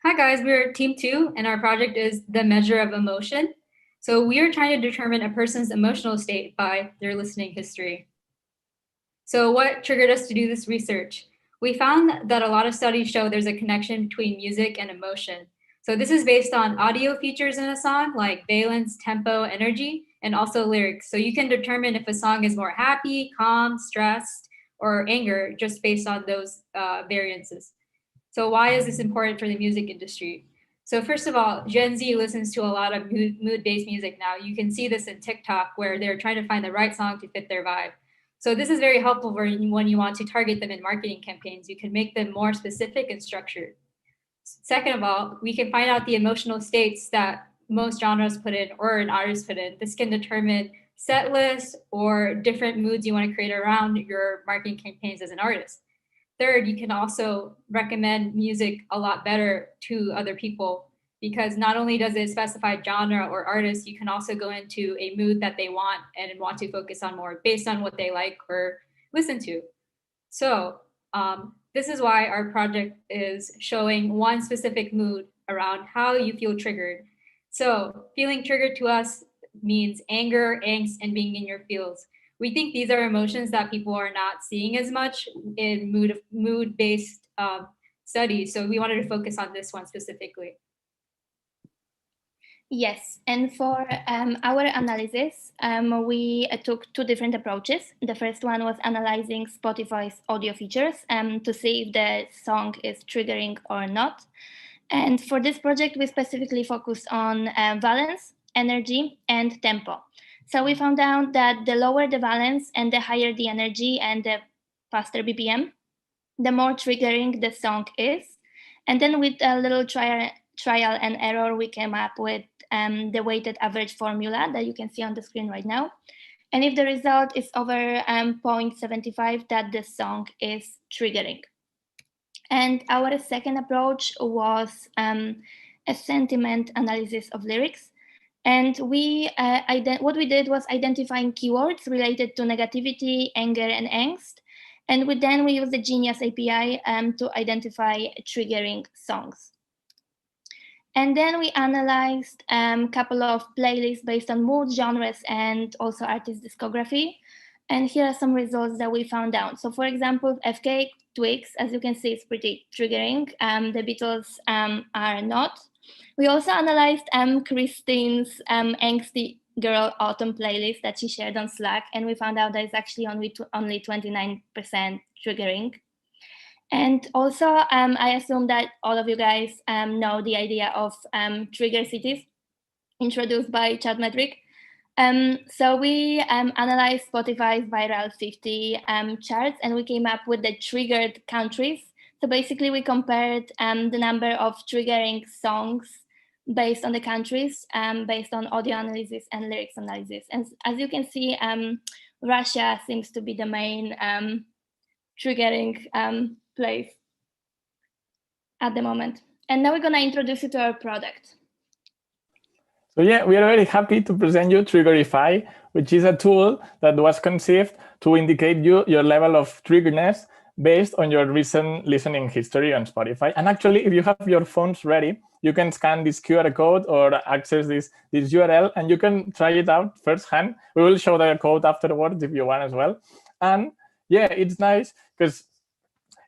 Hi guys, we're team 2 and our project is the measure of emotion. So we are trying to determine a person's emotional state by their listening history. So what triggered us to do this research? We found that a lot of studies show there's a connection between music and emotion. So this is based on audio features in a song like valence, tempo, energy, and also lyrics. So you can determine if a song is more happy, calm, stressed, or anger just based on those variances. So why is this important for the music industry? So first of all, Gen Z listens to a lot of mood-based music now. You can see this in TikTok where they're trying to find the right song to fit their vibe. So this is very helpful when you want to target them in marketing campaigns. You can make them more specific and structured. Second of all, we can find out the emotional states that most genres put in or an artist put in. This can determine set lists or different moods you want to create around your marketing campaigns as an artist. Third, you can also recommend music a lot better to other people because not only does it specify genre or artist, you can also go into a mood that they want and want to focus on more based on what they like or listen to. So this is why our project is showing one specific mood around how you feel triggered. So feeling triggered to us means anger, angst, and being in your feels. We think these are emotions that people are not seeing as much in mood-based studies. So we wanted to focus on this one specifically. Yes, and for our analysis, we took two different approaches. The first one was analyzing Spotify's audio features to see if the song is triggering or not. And for this project, we specifically focused on valence, energy, and tempo. So we found out that the lower the valence and the higher the energy and the faster BPM, the more triggering the song is. And then with a little trial and error, we came up with the weighted average formula that you can see on the screen right now. And if the result is over 0.75, that the song is triggering. And our second approach was a sentiment analysis of lyrics. And what we did was identifying keywords related to negativity, anger, and angst. And then we used the Genius API to identify triggering songs. And then we analyzed a couple of playlists based on mood, genres, and also artist discography. And here are some results that we found out. So for example, FK Twigs, as you can see, is pretty triggering. The Beatles are not. We also analyzed Christine's Angsty Girl Autumn playlist that she shared on Slack, and we found out that it's actually only 29% triggering. And also, I assume that all of you guys know the idea of trigger cities introduced by Chad Metric. So we analyzed Spotify's Viral 50 charts, and we came up with the triggered countries. So basically, we compared the number of triggering songs based on the countries, based on audio analysis and lyrics analysis. And as you can see, Russia seems to be the main triggering place at the moment. And now we're going to introduce you to our product. So yeah, we are very happy to present you Triggerify, which is a tool that was conceived to indicate you your level of triggerness based on your recent listening history on Spotify. And actually, if you have your phones ready, you can scan this QR code or access this URL, and you can try it out firsthand. We will show the code afterwards if you want as well. And yeah, it's nice because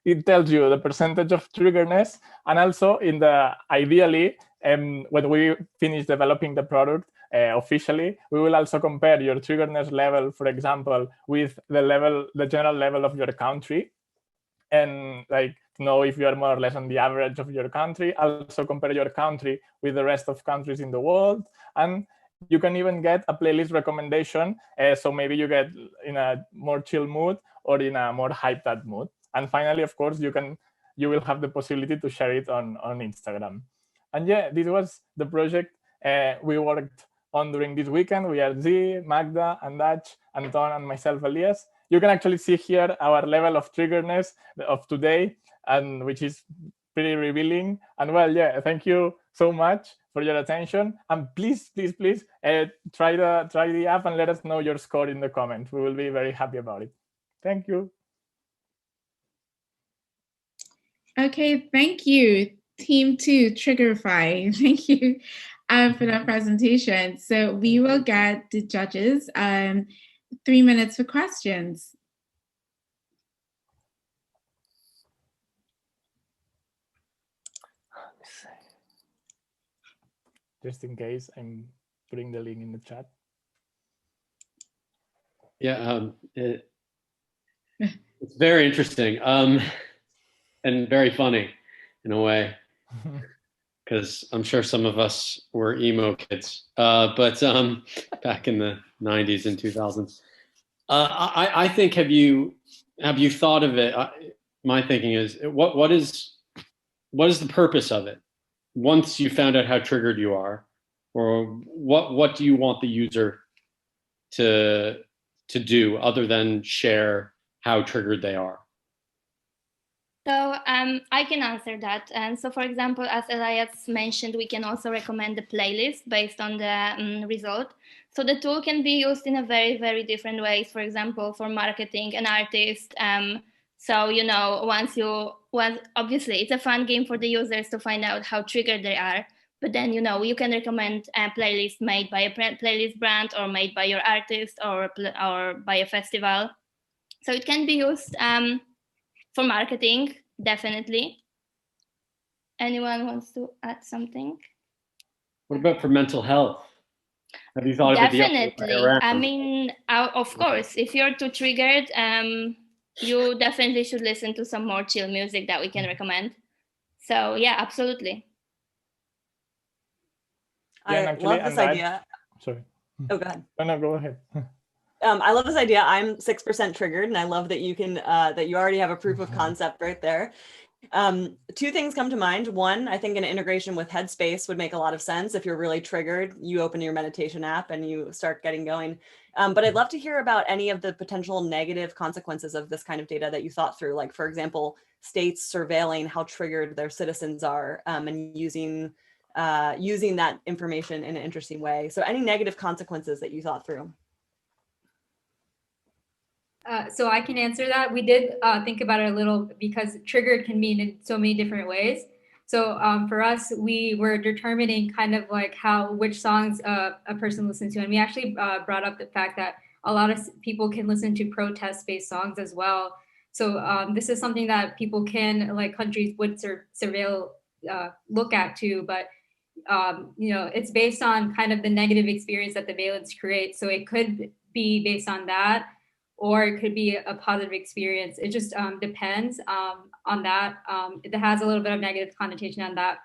it tells you the percentage of triggerness, and also in the ideally, when we finish developing the product officially, we will also compare your triggerness level, for example, with the general level of your country, and like know if you are more or less on the average of your country. Also compare your country with the rest of countries in the world, and you can even get a playlist recommendation. So maybe you get in a more chill mood or in a more hyped up mood. And finally, of course, you will have the possibility to share it on Instagram. And yeah, this was the project we worked on during this weekend. We are Z, Magda, Andaç, Anton, and myself, Elies. You can actually see here our level of triggerness of today, and which is pretty revealing. And well, yeah, thank you so much for your attention. And please, please, please try the app and let us know your score in the comments. We will be very happy about it. Thank you. Okay, thank you. Team 2, Triggerify. Thank you for that presentation. So we will get the judges 3 minutes for questions. Just in case, I'm putting the link in the chat. Yeah, it's very interesting and very funny in a way, because I'm sure some of us were emo kids, but back in the 90s and 2000s. I think, have you thought of it? My thinking is, what is the purpose of it? Once you found out how triggered you are, or what do you want the user to do other than share how triggered they are? So I can answer that. And so, for example, as Elias mentioned, we can also recommend the playlist based on the result. So the tool can be used in a very, very different ways. For example, for marketing an artist. So, you know, obviously it's a fun game for the users to find out how triggered they are. But then, you know, you can recommend a playlist made by a playlist brand, or made by your artist, or by a festival. So it can be used for marketing, definitely. Anyone wants to add something? What about for mental health? Have you thought of it? Definitely. I mean, of course, if you're too triggered, you definitely should listen to some more chill music that we can recommend. So yeah, absolutely. I love this idea. Sorry. Oh, go ahead. No, go ahead. I love this idea. I'm 6% triggered, and I love that you can that you already have a proof of concept right there. Two things come to mind. One, I think an integration with Headspace would make a lot of sense. If you're really triggered, you open your meditation app and you start getting going. But I'd love to hear about any of the potential negative consequences of this kind of data that you thought through. Like, for example, states surveilling how triggered their citizens are, and using that information in an interesting way. So any negative consequences that you thought through? So I can answer that. We did think about it a little, because triggered can mean in so many different ways. So for us, we were determining kind of like which songs a person listens to. And we actually brought up the fact that a lot of people can listen to protest-based songs as well. So this is something that people can, like countries would surveil, look at too. But you know, it's based on kind of the negative experience that the valence creates. So it could be based on that, or it could be a positive experience. It just depends on that. It has a little bit of negative connotation on that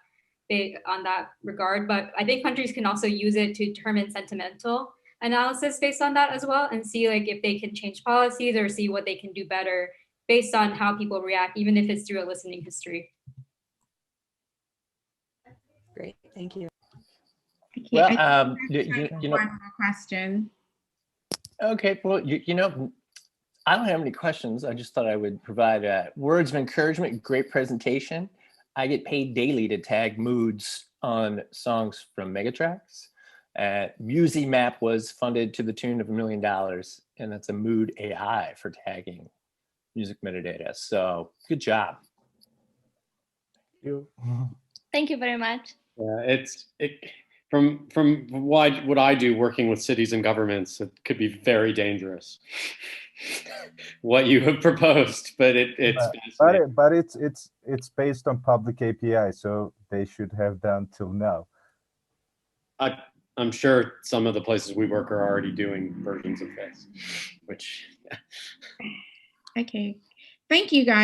regard, but I think countries can also use it to determine sentimental analysis based on that as well, and see like if they can change policies or see what they can do better based on how people react, even if it's through a listening history. Great, thank you. Okay, Well, you know, one more question. Okay, well, you know, I don't have any questions. I just thought I would provide words of encouragement. Great presentation. I get paid daily to tag moods on songs from Megatracks. MusiMap was funded to the tune of $1 million, and that's a mood AI for tagging music metadata. So good job. Thank you. Thank you very much. From what I do working with cities and governments, it could be very dangerous. What you have proposed, but it's based on public API, so they should have done till now. I'm sure some of the places we work are already doing versions of this, which. Okay, thank you guys.